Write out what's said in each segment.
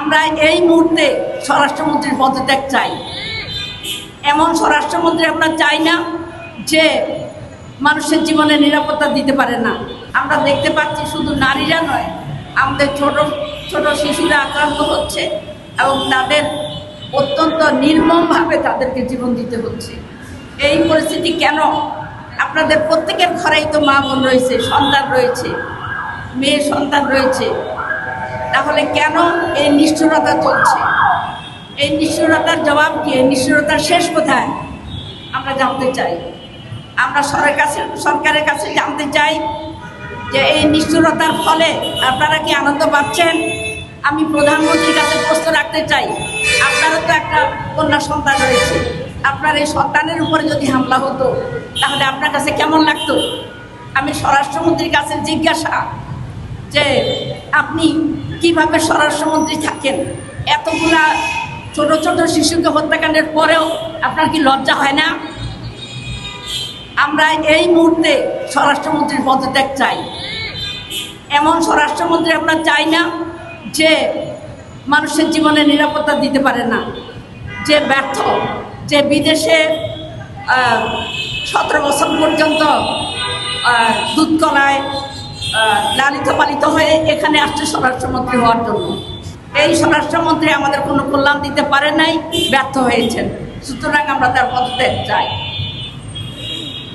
আমরা এই মুহূর্তে স্বরাষ্ট্রমন্ত্রীর পদত্যাগ চাই। এমন স্বরাষ্ট্রমন্ত্রী আমরা চাই না যে মানুষের জীবনে নিরাপত্তা দিতে পারে না। আমরা দেখতে পাচ্ছি শুধু নারীরা নয়, আমাদের ছোট ছোট শিশুরা আক্রান্ত হচ্ছে এবং তাদের অত্যন্ত নির্মমভাবে তাদেরকে জীবন দিতে হচ্ছে। এই পরিস্থিতি কেন? আপনাদের প্রত্যেকের ঘরেই তো মা বোন রয়েছে, সন্তান রয়েছে, মেয়ে সন্তান রয়েছে। তাহলে কেন এই নিষ্ঠুরতা চলছে? এই নিষ্ঠুরতার জবাব কি? এই নিষ্ঠুরতার শেষ কোথায় আমরা জানতে চাই। আমরা সরকারের কাছে জানতে চাই যে এই নিষ্ঠুরতার ফলে আপনারা কি আনন্দ পাচ্ছেন? আমি প্রধানমন্ত্রীর কাছে প্রশ্ন রাখতে চাই, আপনারও তো একটা কন্যা সন্তান রয়েছে। আপনার এই সন্তানের উপরে যদি হামলা হতো তাহলে আপনার কাছে কেমন লাগতো? আমি স্বরাষ্ট্রমন্ত্রীর কাছে জিজ্ঞাসা যে আপনি কিভাবে স্বরাষ্ট্রমন্ত্রী থাকেন? এতগুলা ছোট ছোট শিশুকে হত্যাকাণ্ডের পরেও আপনার কি লজ্জা হয় না? আমরা এই মুহূর্তে স্বরাষ্ট্রমন্ত্রীর পদত্যাগ চাই। এমন স্বরাষ্ট্রমন্ত্রী আমরা চাই না যে মানুষের জীবনে নিরাপত্তা দিতে পারে না, যে ব্যর্থ, যে বিদেশে 17 বছর পর্যন্ত দুধ কলায় লালিত পালিত হয়ে এখানে আসছে স্বরাষ্ট্রমন্ত্রী হওয়ার জন্য। এই স্বরাষ্ট্রমন্ত্রী আমাদের কোনো কল্যাণ দিতে পারে নাই, ব্যর্থ হয়েছেন। সুতরাং আমরা তার পদত্যাগ চাই।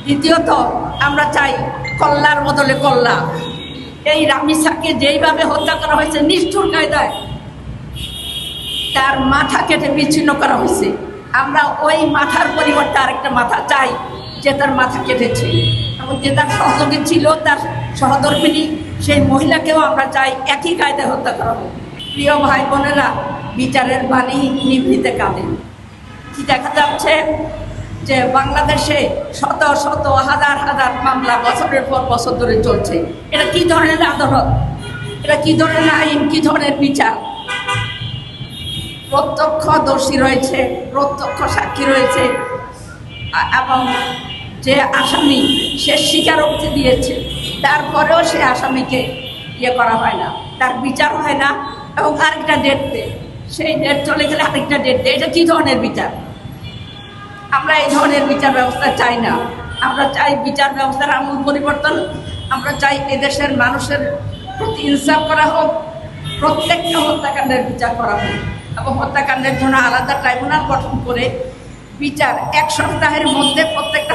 দ্বিতীয়ত, আমরা চাই কল্যার বদলে কল্যা। এই রামিসাকে যেইভাবে হত্যা করা হয়েছে নিষ্ঠুর কায়দায়, তার মাথা কেটে বিচ্ছিন্ন করা হয়েছে। আমরা ওই মাথার পরিবর্তে আরেকটা মাথা চাই যে তার মাথা কেটেছে, এবং যে তার সহযোগী ছিল, তার সহধর্মিনী, সেই মহিলাকেও আমরা চাই একই কায়দায় হত্যা করা হোক। প্রিয় ভাই বোনেরা, বিচারের বাণী নিভৃতে কাঁদে। কি দেখা যাচ্ছে যে বাংলাদেশে শত শত হাজার হাজার মামলা বছরের পর বছর ধরে চলছে। এটা কি ধরনের আদালত? এটা কি ধরনের আইন? কি ধরনের বিচার? প্রত্যক্ষদর্শী রয়েছে, প্রত্যক্ষ সাক্ষী রয়েছে, এবং যে আসামি সে স্বীকারোক্তি দিয়েছে, তারপরেও সে আসামিকে করা হয় না, তার বিচার হয় না, এবং আরেকটা ডেট দেয়, সেই ডেট চলে গেলে আরেকটা ডেট দেয়। এটা কি ধরনের বিচার? আমরা এই ধরনের বিচার ব্যবস্থা চাই না। আমরা চাই বিচার ব্যবস্থার আমূল পরিবর্তন। আমরা চাই এদেশের মানুষের প্রতি ইনসাফ করা হোক, প্রত্যেকটা হত্যাকাণ্ডের বিচার করা হোক, এবং হত্যাকাণ্ডের জন্য আলাদা ট্রাইব্যুনাল গঠন করে বিচার 1 সপ্তাহের মধ্যে প্রত্যেকটা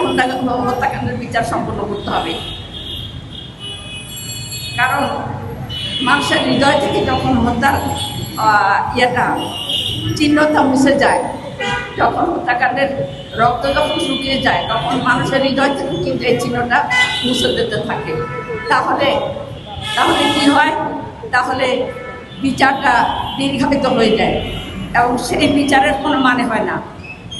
হত্যাকাণ্ডের বিচার সম্পন্ন করতে হবে। কারণ মানুষের হৃদয় থেকে যখন হত্যার চিহ্নতা মুছে যায়, যখন হত্যাকাণ্ডের রক্ত যখন শুকিয়ে যায়, তখন মানুষের হৃদয় থেকে কিন্তু এই চিহ্নটা মুছে যেতে থাকে। তাহলে কি হয়? তাহলে বিচারটা দীর্ঘায়িত হয়ে যায়, এবং সেই বিচারের কোনো মানে হয় না।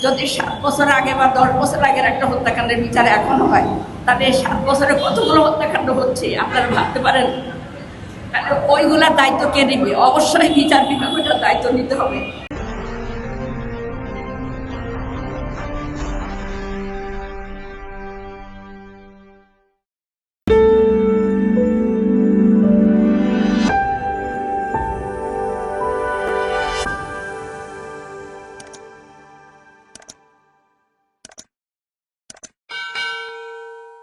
যদি 7 বছর আগে বা 10 বছর আগের একটা হত্যাকাণ্ডের বিচার এখনো হয়, তাহলে এই 7 বছরে কতগুলো হত্যাকাণ্ড হচ্ছে আপনারা ভাবতে পারেন? তাহলে ওইগুলার দায়িত্ব কে নেবে? অবশ্যই বিচার বিভাগের দায়িত্ব নিতে হবে।